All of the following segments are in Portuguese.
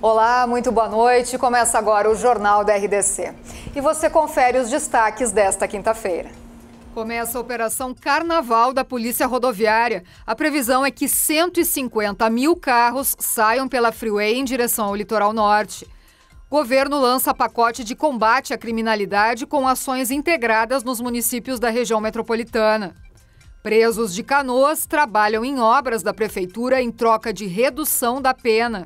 Olá, muito boa noite. Começa agora o Jornal da RDC. E você confere os destaques desta quinta-feira. Começa a Operação Carnaval da Polícia Rodoviária. A previsão é que 150 mil carros saiam pela Freeway em direção ao litoral norte. Governo lança pacote de combate à criminalidade com ações integradas nos municípios da região metropolitana. Presos de Canoas trabalham em obras da prefeitura em troca de redução da pena.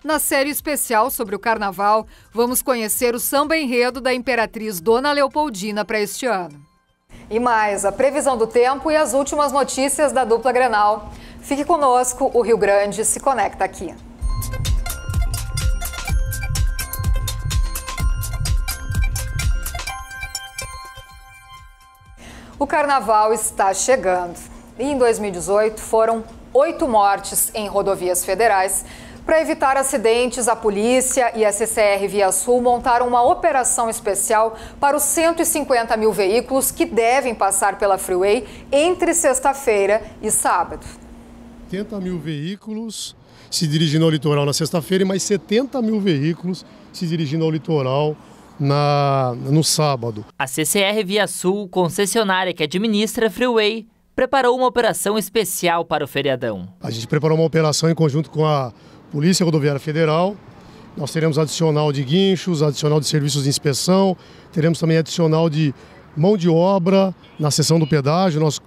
Na série especial sobre o Carnaval, vamos conhecer o samba enredo da Imperatriz Dona Leopoldina para este ano. E mais, a previsão do tempo e as últimas notícias da dupla Grenal. Fique conosco, o Rio Grande se conecta aqui. O Carnaval está chegando. E em 2018 foram 8 mortes em rodovias federais. Para evitar acidentes, a polícia e a CCR Via Sul montaram uma operação especial para os 150 mil veículos que devem passar pela Freeway entre sexta-feira e sábado. 80 mil veículos se dirigindo ao litoral na sexta-feira e mais 70 mil veículos se dirigindo ao litoral no sábado. A CCR Via Sul, concessionária que administra a Freeway, preparou uma operação especial para o feriadão. A gente preparou uma operação em conjunto com a Polícia Rodoviária Federal. Nós teremos adicional de guinchos, adicional de serviços de inspeção, teremos também adicional de mão de obra na seção do pedágio. Nós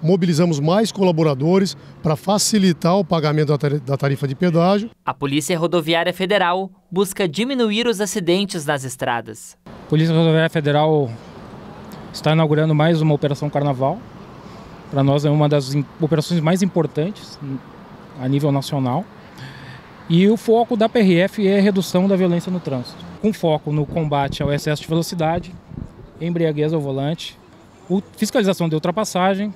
mobilizamos mais colaboradores para facilitar o pagamento da tarifa de pedágio. A Polícia Rodoviária Federal busca diminuir os acidentes nas estradas. A Polícia Rodoviária Federal está inaugurando mais uma Operação Carnaval. Para nós é uma das operações mais importantes a nível nacional. E o foco da PRF é a redução da violência no trânsito, com foco no combate ao excesso de velocidade, embriaguez ao volante, fiscalização de ultrapassagem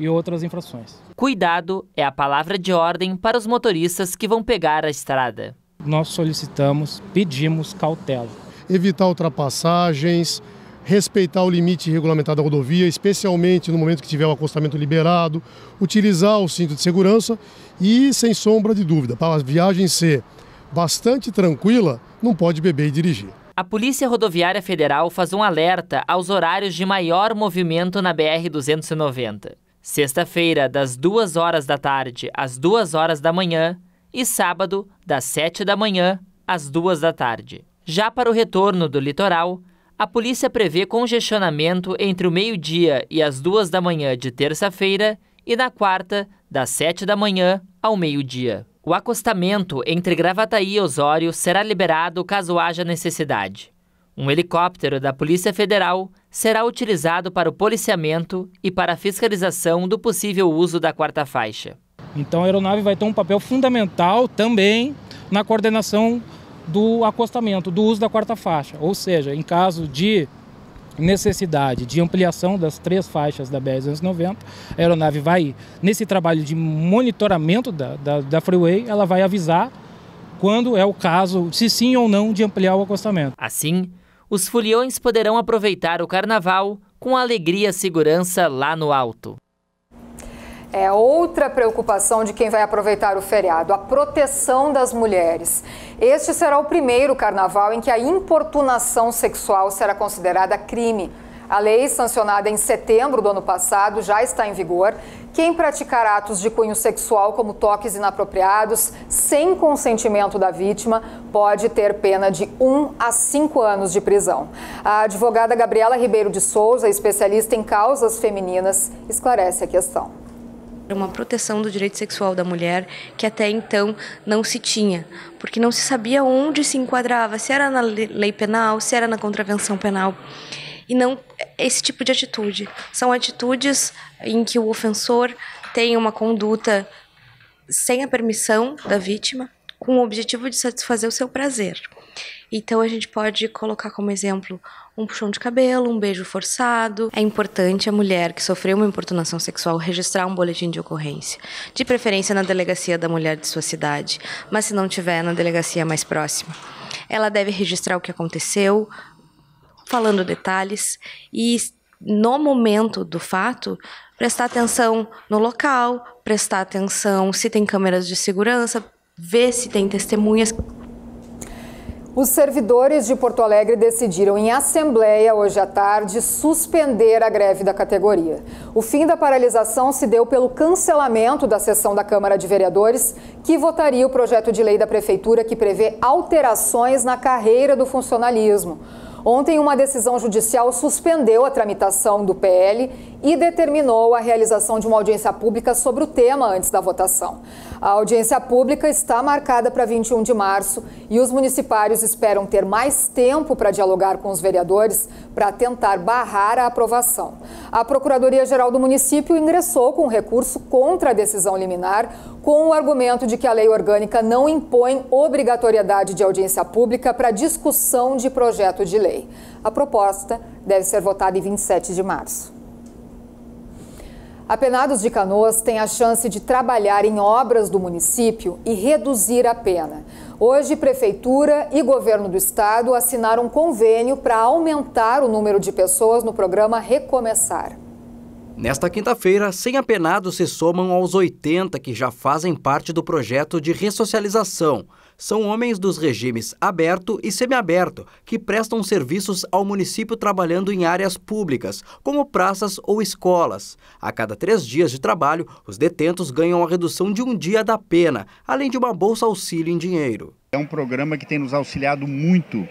e outras infrações. Cuidado é a palavra de ordem para os motoristas que vão pegar a estrada. Nós solicitamos, pedimos cautela. Evitar ultrapassagens, respeitar o limite regulamentado da rodovia, especialmente no momento que tiver o acostamento liberado, utilizar o cinto de segurança e, sem sombra de dúvida, para a viagem ser bastante tranquila, não pode beber e dirigir. A Polícia Rodoviária Federal faz um alerta aos horários de maior movimento na BR-290. Sexta-feira, das 2 horas da tarde às 2 horas da manhã e sábado, das 7 da manhã às 2 da tarde. Já para o retorno do litoral, a polícia prevê congestionamento entre o meio-dia e as 2 da manhã de terça-feira e na quarta, das 7 da manhã ao meio-dia. O acostamento entre Gravataí e Osório será liberado caso haja necessidade. Um helicóptero da Polícia Federal será utilizado para o policiamento e para a fiscalização do possível uso da quarta faixa. Então a aeronave vai ter um papel fundamental também na coordenação do acostamento, do uso da quarta faixa. Ou seja, em caso de necessidade de ampliação das 3 faixas da BR-290, a aeronave vai, nesse trabalho de monitoramento da Freeway, ela vai avisar quando é o caso, se sim ou não, de ampliar o acostamento. Assim, os foliões poderão aproveitar o carnaval com alegria e segurança lá no alto. É outra preocupação de quem vai aproveitar o feriado, a proteção das mulheres. Este será o primeiro carnaval em que a importunação sexual será considerada crime. A lei, sancionada em setembro do ano passado, já está em vigor. Quem praticar atos de cunho sexual, como toques inapropriados, sem consentimento da vítima, pode ter pena de 1 a 5 anos de prisão. A advogada Gabriela Ribeiro de Souza, especialista em causas femininas, esclarece a questão. Uma proteção do direito sexual da mulher que até então não se tinha, porque não se sabia onde se enquadrava, se era na lei penal, se era na contravenção penal. E não esse tipo de atitude. São atitudes em que o ofensor tem uma conduta sem a permissão da vítima, com o objetivo de satisfazer o seu prazer. Então a gente pode colocar como exemplo um puxão de cabelo, um beijo forçado. É importante a mulher que sofreu uma importunação sexual registrar um boletim de ocorrência, de preferência na delegacia da mulher de sua cidade, mas se não tiver, na delegacia mais próxima. Ela deve registrar o que aconteceu, falando detalhes e, no momento do fato, prestar atenção no local, prestar atenção se tem câmeras de segurança, ver se tem testemunhas Os servidores de Porto Alegre decidiram em assembleia hoje à tarde suspender a greve da categoria. O fim da paralisação se deu pelo cancelamento da sessão da Câmara de Vereadores, que votaria o projeto de lei da Prefeitura que prevê alterações na carreira do funcionalismo. Ontem, uma decisão judicial suspendeu a tramitação do PL e determinou a realização de uma audiência pública sobre o tema antes da votação. A audiência pública está marcada para 21 de março e os municipários esperam ter mais tempo para dialogar com os vereadores para tentar barrar a aprovação. A Procuradoria-Geral do município ingressou com recurso contra a decisão liminar, com o argumento de que a lei orgânica não impõe obrigatoriedade de audiência pública para discussão de projeto de lei. A proposta deve ser votada em 27 de março. Apenados de Canoas têm a chance de trabalhar em obras do município e reduzir a pena. Hoje, Prefeitura e Governo do Estado assinaram um convênio para aumentar o número de pessoas no programa Recomeçar. Nesta quinta-feira, 100 apenados se somam aos 80 que já fazem parte do projeto de ressocialização. São homens dos regimes aberto e semiaberto, que prestam serviços ao município trabalhando em áreas públicas, como praças ou escolas. A cada 3 dias de trabalho, os detentos ganham a redução de 1 dia da pena, além de uma bolsa-auxílio em dinheiro. É um programa que tem nos auxiliado muito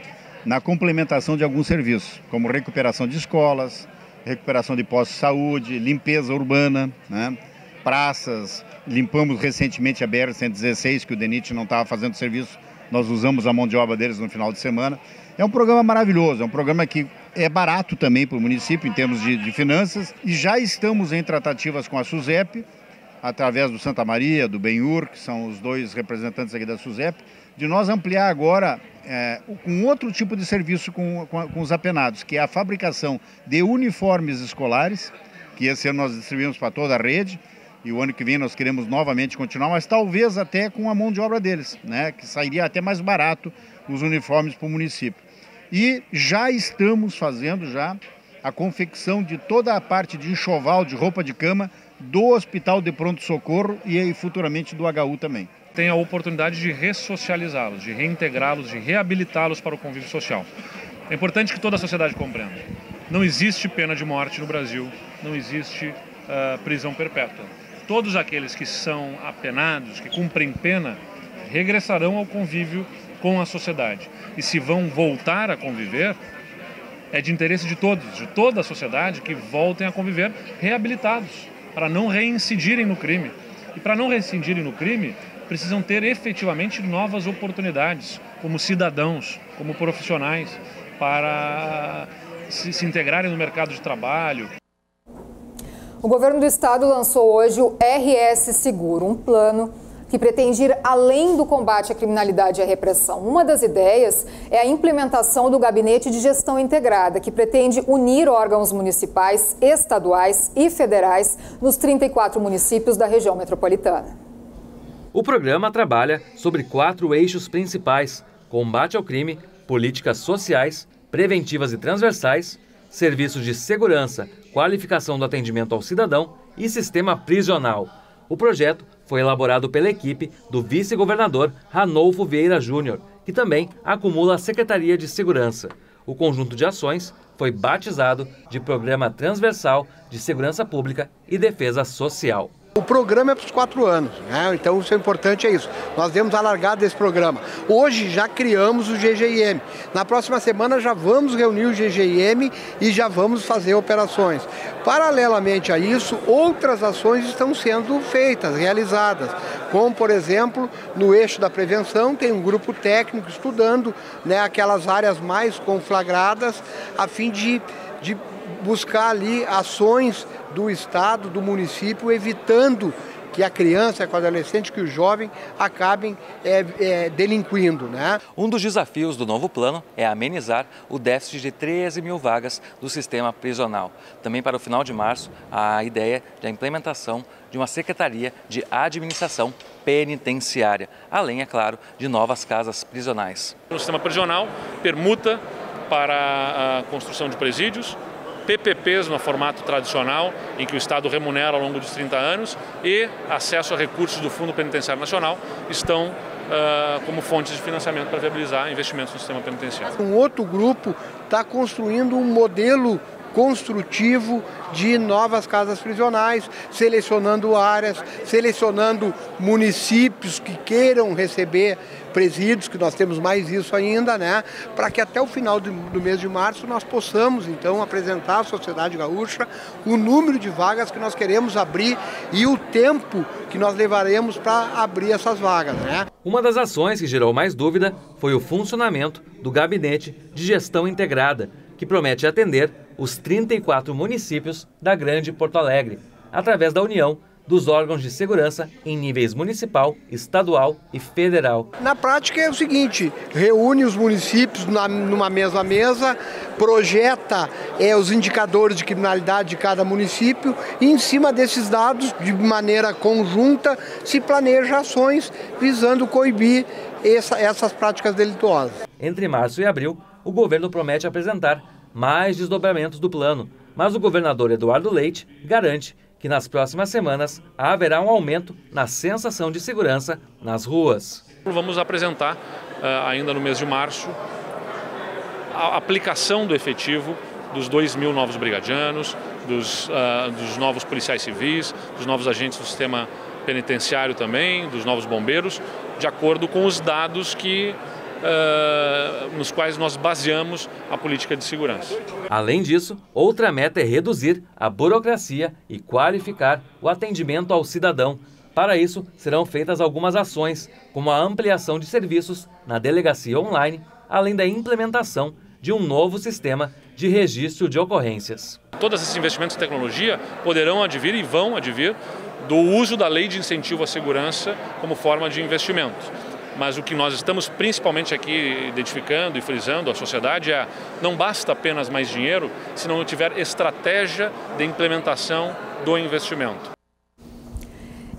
na complementação de alguns serviços, como recuperação de escolas, recuperação de postos de saúde, limpeza urbana, né? Praças. Limpamos recentemente a BR-116, que o DENIT não estava fazendo serviço, nós usamos a mão de obra deles no final de semana. É um programa maravilhoso, é um programa que é barato também para o município em termos de finanças, e já estamos em tratativas com a SUSEP, através do Santa Maria, do Benhur, que são os 2 representantes aqui da SUSEP, de nós ampliar agora um outro tipo de serviço com os apenados, que é a fabricação de uniformes escolares, que esse ano nós distribuímos para toda a rede, e o ano que vem nós queremos novamente continuar, mas talvez até com a mão de obra deles, né? Que sairia até mais barato os uniformes para o município. E já estamos fazendo a confecção de toda a parte de enxoval, de roupa de cama, do Hospital de Pronto-Socorro e futuramente do HU também. Tem a oportunidade de ressocializá-los, de reintegrá-los, de reabilitá-los para o convívio social. É importante que toda a sociedade compreenda. Não existe pena de morte no Brasil, não existe prisão perpétua. Todos aqueles que são apenados, que cumprem pena, regressarão ao convívio com a sociedade. E se vão voltar a conviver, é de interesse de todos, de toda a sociedade, que voltem a conviver reabilitados, para não reincidirem no crime. E para não reincidirem no crime, precisam ter efetivamente novas oportunidades, como cidadãos, como profissionais, para se integrarem no mercado de trabalho. O governo do estado lançou hoje o RS Seguro, um plano que pretende ir além do combate à criminalidade e à repressão. Uma das ideias é a implementação do Gabinete de Gestão Integrada, que pretende unir órgãos municipais, estaduais e federais nos 34 municípios da região metropolitana. O programa trabalha sobre 4 eixos principais: combate ao crime, políticas sociais, preventivas e transversais, serviços de segurança, qualificação do atendimento ao cidadão e sistema prisional. O projeto foi elaborado pela equipe do vice-governador Ranolfo Vieira Júnior, que também acumula a Secretaria de Segurança. O conjunto de ações foi batizado de Programa Transversal de Segurança Pública e Defesa Social. O programa é para os 4 anos, né? Então isso é importante, é isso. Nós demos a largada desse programa. Hoje já criamos o GGIM. Na próxima semana já vamos reunir o GGIM e já vamos fazer operações. Paralelamente a isso, outras ações estão sendo feitas, realizadas. Como, por exemplo, no eixo da prevenção, tem um grupo técnico estudando, né, aquelas áreas mais conflagradas, a fim de buscar ali ações do Estado, do município, evitando que a criança, que o adolescente, que o jovem acabem delinquindo, né? Um dos desafios do novo plano é amenizar o déficit de 13 mil vagas do sistema prisional. Também para o final de março, a ideia da implementação de uma Secretaria de Administração Penitenciária, além, é claro, de novas casas prisionais. O sistema prisional permuta para a construção de presídios, PPPs no formato tradicional, em que o Estado remunera ao longo dos 30 anos, e acesso a recursos do Fundo Penitenciário Nacional estão como fontes de financiamento para viabilizar investimentos no sistema penitenciário. Um outro grupo está construindo um modelo construtivo de novas casas prisionais, selecionando áreas, selecionando municípios que queiram receber presídios, que nós temos mais isso ainda, né? Para que até o final do mês de março nós possamos, então, apresentar à sociedade gaúcha o número de vagas que nós queremos abrir e o tempo que nós levaremos para abrir essas vagas, né? Uma das ações que gerou mais dúvida foi o funcionamento do Gabinete de Gestão Integrada, que promete atender os 34 municípios da Grande Porto Alegre, através da união dos órgãos de segurança em níveis municipal, estadual e federal. Na prática é o seguinte, reúne os municípios numa mesma mesa, projeta os indicadores de criminalidade de cada município e em cima desses dados, de maneira conjunta, se planeja ações visando coibir essas práticas delituosas. Entre março e abril, o governo promete apresentar mais desdobramentos do plano, mas o governador Eduardo Leite garante que nas próximas semanas haverá um aumento na sensação de segurança nas ruas. Vamos apresentar ainda no mês de março a aplicação do efetivo dos 2.000 novos brigadianos, dos novos policiais civis, dos novos agentes do sistema penitenciário também, dos novos bombeiros, de acordo com os dados nos quais nós baseamos a política de segurança. Além disso, outra meta é reduzir a burocracia e qualificar o atendimento ao cidadão. Para isso, serão feitas algumas ações, como a ampliação de serviços na delegacia online, além da implementação de um novo sistema de registro de ocorrências. Todos esses investimentos em tecnologia poderão advir e vão advir do uso da Lei de Incentivo à Segurança como forma de investimento. Mas o que nós estamos principalmente aqui identificando e frisando à sociedade não basta apenas mais dinheiro se não tiver estratégia de implementação do investimento.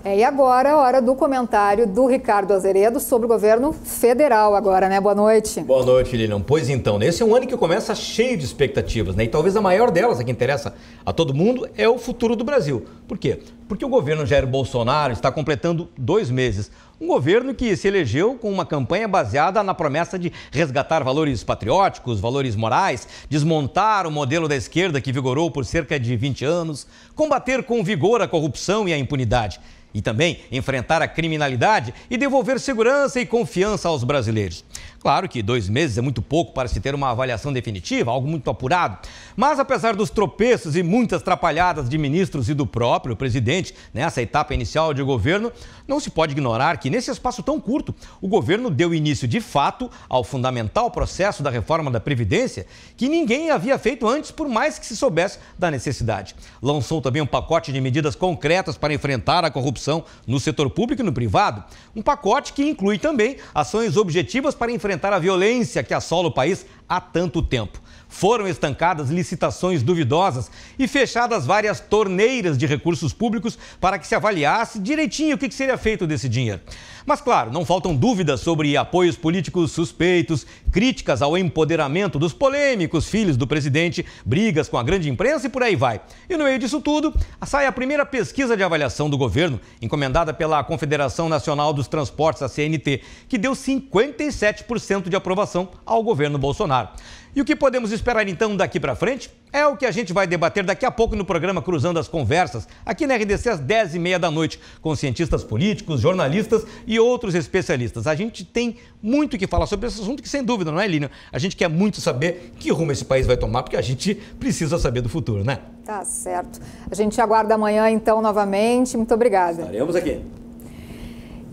E agora a hora do comentário do Ricardo Azeredo sobre o governo federal agora, né? Boa noite. Boa noite, Lilian. Pois então, esse é um ano que começa cheio de expectativas, né? E talvez a maior delas, a que interessa a todo mundo, é o futuro do Brasil. Por quê? Porque o governo Jair Bolsonaro está completando 2 meses. Um governo que se elegeu com uma campanha baseada na promessa de resgatar valores patrióticos, valores morais, desmontar o modelo da esquerda que vigorou por cerca de 20 anos, combater com vigor a corrupção e a impunidade. E também enfrentar a criminalidade e devolver segurança e confiança aos brasileiros. Claro que 2 meses é muito pouco para se ter uma avaliação definitiva, algo muito apurado. Mas apesar dos tropeços e muitas atrapalhadas de ministros e do próprio presidente nessa etapa inicial de governo, não se pode ignorar que nesse espaço tão curto, o governo deu início de fato ao fundamental processo da reforma da Previdência, que ninguém havia feito antes, por mais que se soubesse da necessidade. Lançou também um pacote de medidas concretas para enfrentar a corrupção no setor público e no privado. Um pacote que inclui também ações objetivas para enfrentar a violência que assola o país há tanto tempo. Foram estancadas licitações duvidosas e fechadas várias torneiras de recursos públicos para que se avaliasse direitinho o que seria feito desse dinheiro. Mas, claro, não faltam dúvidas sobre apoios políticos suspeitos, críticas ao empoderamento dos polêmicos filhos do presidente, brigas com a grande imprensa e por aí vai. E no meio disso tudo, sai a primeira pesquisa de avaliação do governo, encomendada pela Confederação Nacional dos Transportes, a CNT, que deu 57% de aprovação ao governo Bolsonaro. E o que podemos esperar então daqui para frente? É o que a gente vai debater daqui a pouco no programa Cruzando as Conversas, aqui na RDC às 10h30 da noite, com cientistas políticos, jornalistas e outros especialistas. A gente tem muito o que falar sobre esse assunto que, sem dúvida, não é, Lilian? A gente quer muito saber que rumo esse país vai tomar, porque a gente precisa saber do futuro, né? Tá certo. A gente aguarda amanhã, então, novamente. Muito obrigada. Estaremos aqui.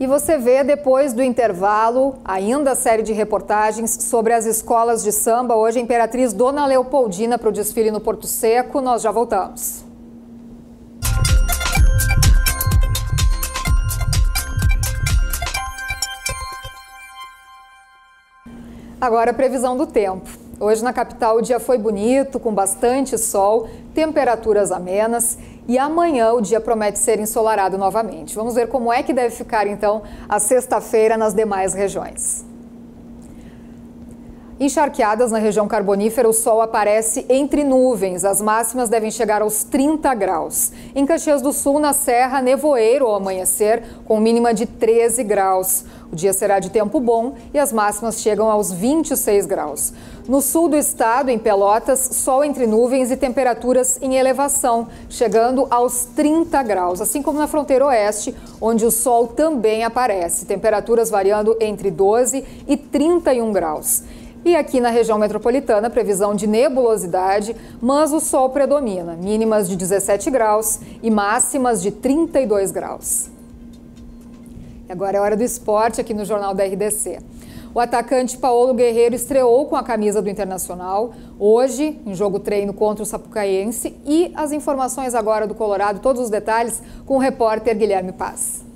E você vê, depois do intervalo, ainda a série de reportagens sobre as escolas de samba. Hoje, a Imperatriz Dona Leopoldina para o desfile no Porto Seco. Nós já voltamos. Agora, a previsão do tempo. Hoje na capital o dia foi bonito, com bastante sol, temperaturas amenas e amanhã o dia promete ser ensolarado novamente. Vamos ver como é que deve ficar então a sexta-feira nas demais regiões. Encharqueadas na região carbonífera, o sol aparece entre nuvens. As máximas devem chegar aos 30 graus. Em Caxias do Sul, na Serra, nevoeiro ao amanhecer, com mínima de 13 graus. O dia será de tempo bom e as máximas chegam aos 26 graus. No sul do estado, em Pelotas, sol entre nuvens e temperaturas em elevação, chegando aos 30 graus, assim como na fronteira oeste, onde o sol também aparece, temperaturas variando entre 12 e 31 graus. E aqui na região metropolitana, previsão de nebulosidade, mas o sol predomina, mínimas de 17 graus e máximas de 32 graus. Agora é hora do esporte aqui no Jornal da RDC. O atacante Paulo Guerreiro estreou com a camisa do Internacional hoje, em jogo treino contra o Sapucaense. E as informações agora do Colorado, todos os detalhes, com o repórter Guilherme Paz.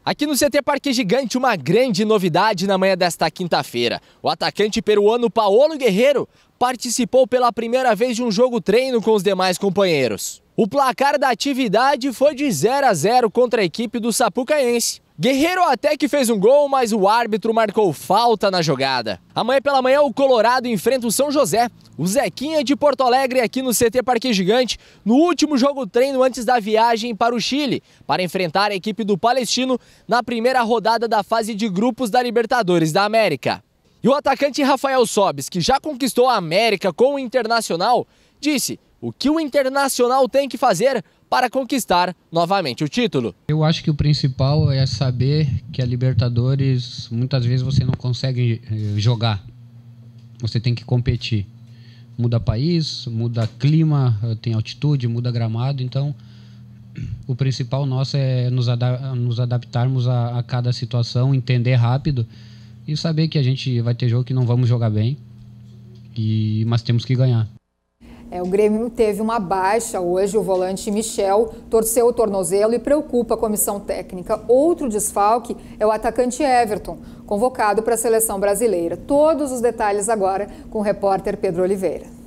Aqui no CT Parque Gigante, uma grande novidade na manhã desta quinta-feira. O atacante peruano Paulo Guerreiro participou pela primeira vez de um jogo treino com os demais companheiros. O placar da atividade foi de 0-0 contra a equipe do Sapucaense. Guerreiro até que fez um gol, mas o árbitro marcou falta na jogada. Amanhã pela manhã o Colorado enfrenta o São José. O Zequinha de Porto Alegre aqui no CT Parque Gigante, no último jogo treino antes da viagem para o Chile, para enfrentar a equipe do Palestino na primeira rodada da fase de grupos da Libertadores da América. E o atacante Rafael Sobis, que já conquistou a América com o Internacional, disse o que o Internacional tem que fazer para conquistar novamente o título. Eu acho que o principal é saber que a Libertadores, muitas vezes você não consegue jogar. Você tem que competir. Muda país, muda clima, tem altitude, muda gramado. Então, o principal nosso é nos adaptarmos a cada situação, entender rápido e saber que a gente vai ter jogo que não vamos jogar bem, mas temos que ganhar. O Grêmio teve uma baixa hoje, o volante Michel torceu o tornozelo e preocupa a comissão técnica. Outro desfalque é o atacante Everton, convocado para a seleção brasileira. Todos os detalhes agora com o repórter Pedro Oliveira.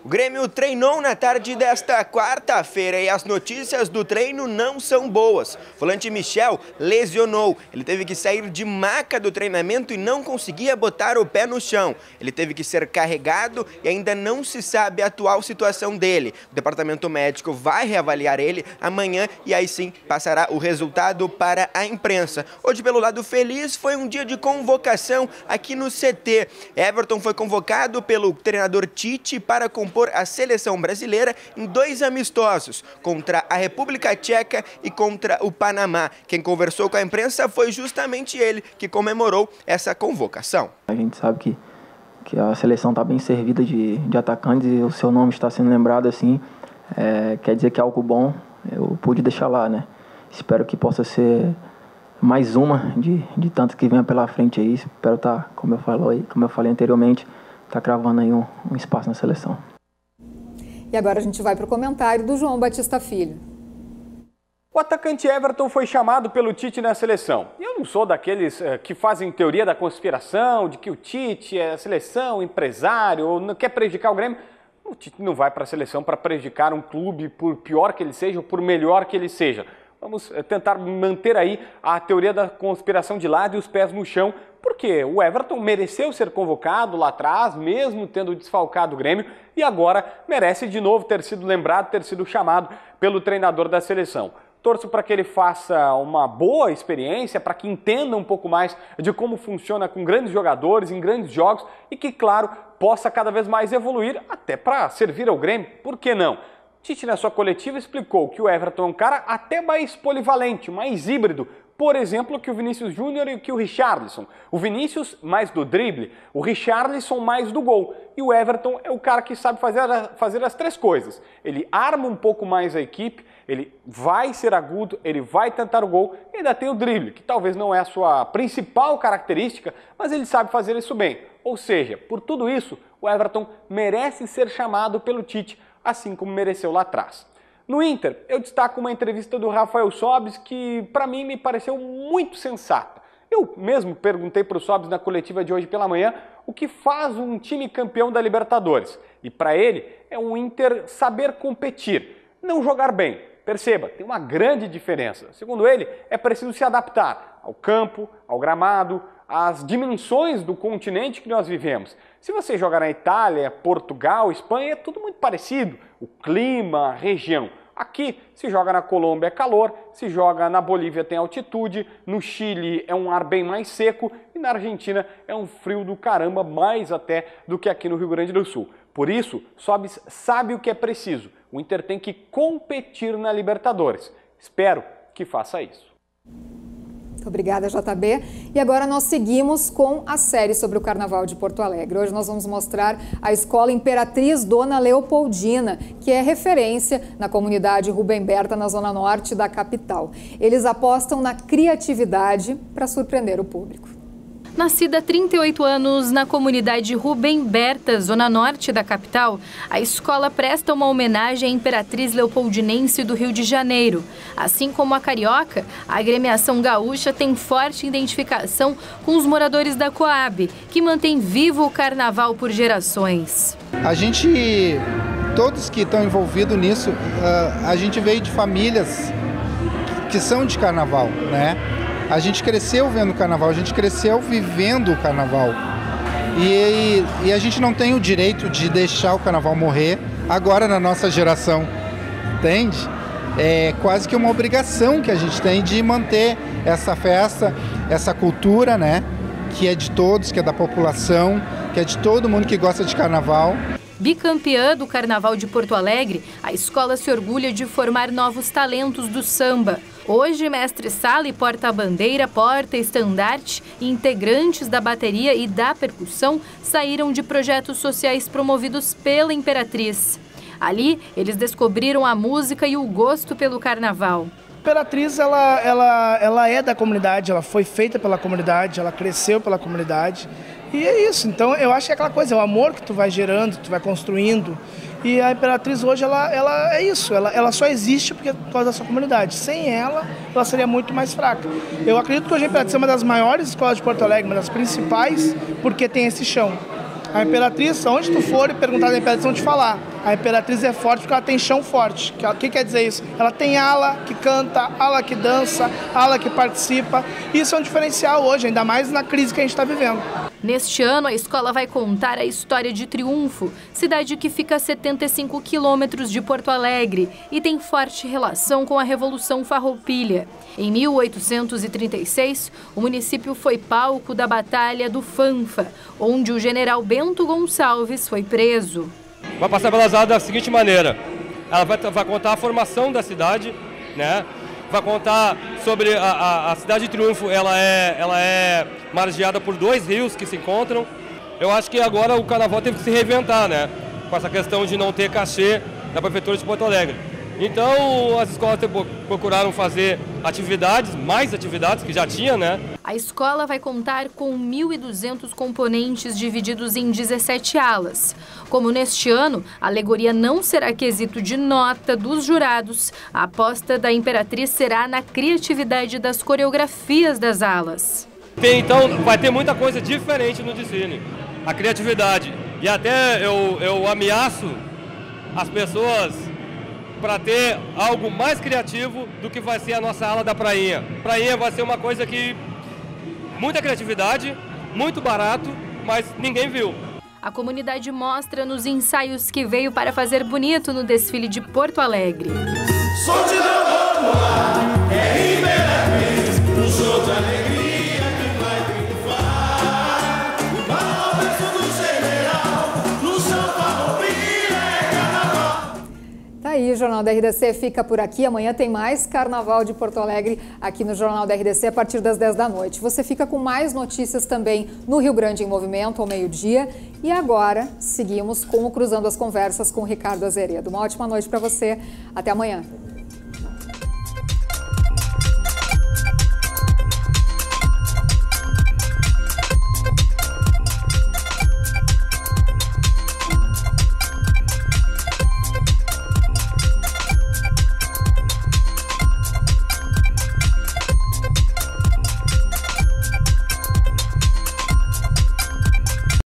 O Grêmio treinou na tarde desta quarta-feira e as notícias do treino não são boas. O volante Michel lesionou. Ele teve que sair de maca do treinamento e não conseguia botar o pé no chão. Ele teve que ser carregado e ainda não se sabe a atual situação dele. O departamento médico vai reavaliar ele amanhã e aí sim passará o resultado para a imprensa. Hoje, pelo lado feliz, foi um dia de convocação aqui no CT. Everton foi convocado pelo treinador Tite para compor a seleção brasileira em 2 amistosos, contra a República Tcheca e contra o Panamá. Quem conversou com a imprensa foi justamente ele que comemorou essa convocação. A gente sabe que a seleção está bem servida de atacantes e o seu nome está sendo lembrado assim, quer dizer que é algo bom, eu pude deixar lá, né? Espero que possa ser mais uma de tantas que venha pela frente aí. Espero estar, como eu falei anteriormente, estar cravando aí um espaço na seleção. E agora a gente vai para o comentário do João Batista Filho. O atacante Everton foi chamado pelo Tite na seleção. E eu não sou daqueles que fazem teoria da conspiração, de que o Tite é a seleção, empresário, ou não quer prejudicar o Grêmio. O Tite não vai para a seleção para prejudicar um clube, por pior que ele seja ou por melhor que ele seja. Vamos tentar manter aí a teoria da conspiração de lado e os pés no chão, porque o Everton mereceu ser convocado lá atrás, mesmo tendo desfalcado o Grêmio, e agora merece de novo ter sido lembrado, ter sido chamado pelo treinador da seleção. Torço para que ele faça uma boa experiência, para que entenda um pouco mais de como funciona com grandes jogadores, em grandes jogos, e que, claro, possa cada vez mais evoluir, até para servir ao Grêmio, por que não? Tite, na sua coletiva, explicou que o Everton é um cara até mais polivalente, mais híbrido, por exemplo, que o Vinícius Júnior e que o Richarlison. O Vinícius mais do drible, o Richarlison mais do gol. E o Everton é o cara que sabe fazer as 3 coisas. Ele arma um pouco mais a equipe, ele vai ser agudo, ele vai tentar o gol e ainda tem o drible, que talvez não é a sua principal característica, mas ele sabe fazer isso bem. Ou seja, por tudo isso, o Everton merece ser chamado pelo Tite, assim como mereceu lá atrás. No Inter, eu destaco uma entrevista do Rafael Sobis que, para mim, me pareceu muito sensata. Eu mesmo perguntei para o Sobis na coletiva de hoje pela manhã o que faz um time campeão da Libertadores. E para ele, é o Inter saber competir, não jogar bem. Perceba, tem uma grande diferença. Segundo ele, é preciso se adaptar ao campo, ao gramado, às dimensões do continente que nós vivemos. Se você jogar na Itália, Portugal, Espanha, é tudo muito parecido. O clima, a região. Aqui se joga na Colômbia é calor, se joga na Bolívia tem altitude, no Chile é um ar bem mais seco e na Argentina é um frio do caramba, mais até do que aqui no Rio Grande do Sul. Por isso, Sobis sabe o que é preciso. O Inter tem que competir na Libertadores. Espero que faça isso. Muito obrigada, JB. E agora nós seguimos com a série sobre o Carnaval de Porto Alegre. Hoje nós vamos mostrar a Escola Imperatriz Dona Leopoldina, que é referência na comunidade Rubem Berta, na zona norte da capital. Eles apostam na criatividade para surpreender o público. Nascida há 38 anos na comunidade Rubem Berta, zona norte da capital, a escola presta uma homenagem à Imperatriz Leopoldinense do Rio de Janeiro. Assim como a carioca, a agremiação gaúcha tem forte identificação com os moradores da Coab, que mantém vivo o carnaval por gerações. A gente, todos que estão envolvidos nisso, a gente veio de famílias que são de carnaval, né? A gente cresceu vendo o carnaval, a gente cresceu vivendo o carnaval. E a gente não tem o direito de deixar o carnaval morrer agora na nossa geração, entende? É quase que uma obrigação que a gente tem de manter essa festa, essa cultura, né? Que é de todos, que é da população, que é de todo mundo que gosta de carnaval. Bicampeã do Carnaval de Porto Alegre, a escola se orgulha de formar novos talentos do samba. Hoje, mestre-sala e porta-bandeira, porta-estandarte e integrantes da bateria e da percussão saíram de projetos sociais promovidos pela Imperatriz. Ali, eles descobriram a música e o gosto pelo carnaval. A Imperatriz, ela é da comunidade, ela foi feita pela comunidade, ela cresceu pela comunidade. E é isso, então eu acho que é aquela coisa, é o amor que tu vai gerando, tu vai construindo. E a Imperatriz hoje, ela é isso, ela só existe por causa da sua comunidade. Sem ela seria muito mais fraca. Eu acredito que hoje a Imperatriz é uma das maiores escolas de Porto Alegre, uma das principais, porque tem esse chão. A Imperatriz, onde tu for e perguntar da Imperatriz, vão te falar. A Imperatriz é forte porque ela tem chão forte. O que quer dizer isso? Ela tem ala que canta, ala que dança, ala que participa. Isso é um diferencial hoje, ainda mais na crise que a gente está vivendo. Neste ano, a escola vai contar a história de Triunfo, cidade que fica a 75 quilômetros de Porto Alegre e tem forte relação com a Revolução Farroupilha. Em 1836, o município foi palco da Batalha do Fanfa, onde o general Bento Gonçalves foi preso. Vai passar pelas áreas da seguinte maneira: ela vai contar a formação da cidade, né? Vai contar sobre a cidade de Triunfo. Ela é margeada por dois rios que se encontram. Eu acho que agora o carnaval teve que se reinventar, né? Com essa questão de não ter cachê da prefeitura de Porto Alegre. Então as escolas procuraram fazer atividades, mais atividades que já tinha, né? A escola vai contar com 1.200 componentes divididos em 17 alas. Como neste ano, a alegoria não será quesito de nota dos jurados, a aposta da Imperatriz será na criatividade das coreografias das alas. Então vai ter muita coisa diferente no desfile. A criatividade. E até eu ameaço as pessoas para ter algo mais criativo do que vai ser a nossa ala da prainha. Prainha vai ser uma coisa que muita criatividade, muito barato, mas ninguém viu. A comunidade mostra nos ensaios que veio para fazer bonito no desfile de Porto Alegre. Tá aí, o Jornal da RDC fica por aqui. Amanhã tem mais Carnaval de Porto Alegre aqui no Jornal da RDC a partir das 10 da noite. Você fica com mais notícias também no Rio Grande em Movimento ao meio-dia. E agora seguimos com o Cruzando as Conversas com o Ricardo Azeredo. Uma ótima noite para você. Até amanhã.